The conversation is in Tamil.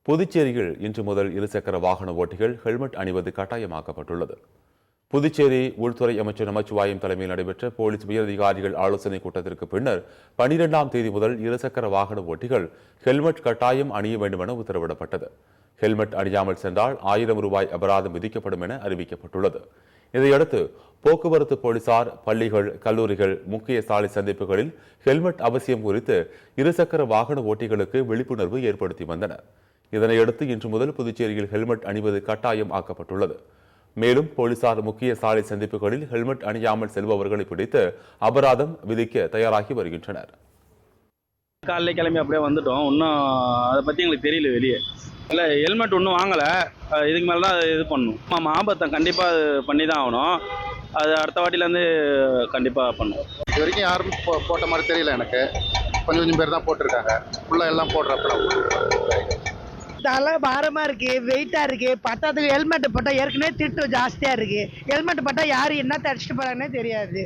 புதுச்சேரியில் இன்று முதல் இருசக்கர வாகன ஓட்டிகள் ஹெல்மெட் அணிவது கட்டாயமாக்கப்பட்டுள்ளது. புதுச்சேரி உள்துறை அமைச்சர் நமச்சிவாயம் தலைமையில் நடைபெற்ற போலீஸ் உயரதிகாரிகள் ஆலோசனைக் கூட்டத்திற்கு பின்னர் 12ஆம் தேதி முதல் இருசக்கர வாகன ஓட்டிகள் ஹெல்மெட் கட்டாயம் அணிய வேண்டும் என உத்தரவிடப்பட்டது. ஹெல்மெட் அணியாமல் சென்றால் ₹1000 அபராதம் விதிக்கப்படும் என அறிவிக்கப்பட்டுள்ளது. இதையடுத்து போக்குவரத்து போலீசார் பள்ளிகள், கல்லூரிகள், முக்கிய சாலை சந்திப்புகளில் ஹெல்மெட் அவசியம் குறித்து இருசக்கர வாகன ஓட்டிகளுக்கு விழிப்புணர்வு ஏற்படுத்தி வந்தனர். இதனையடுத்து இன்று முதல் புதுச்சேரியில் ஹெல்மெட் அணிவது கட்டாயம் ஆக்கப்பட்டுள்ளது. மேலும் போலீசார் முக்கிய சாலை சந்திப்புகளில் ஹெல்மெட் அணியாமல் செல்பவர்களை பிடித்து அபராதம் விதிக்க தயாராகி வருகின்றனர். காலையில் கிளம்பி அப்படியே வந்துட்டோம். இன்னும் அதை பற்றி எங்களுக்கு தெரியல. வெளியே இல்லை, ஹெல்மெட் ஒன்றும் வாங்கலை. இதுக்கு மேலே தான் இது பண்ணணும். ஆமாம், ஆபத்தை கண்டிப்பாக பண்ணி தான் ஆகணும். அது அடுத்த வாட்டிலேருந்து கண்டிப்பாக பண்ணுவோம். இது வரைக்கும் யாரும் போட்ட மாதிரி தெரியல. எனக்கு கொஞ்சம் பேர் தான் போட்டிருக்காங்க. ஃபுல்லாக எல்லாம் போடுறப்ப தலை பாரமா இருக்கு, வெயிட்டா இருக்கு. பத்தாதுக்கு ஹெல்மெட் போட்டா ஏற்கனவே திட்டு ஜாஸ்தியா இருக்கு. ஹெல்மெட் போட்டா யாரு என்ன தடிச்சிட்டு போறாங்கன்னே தெரியாது.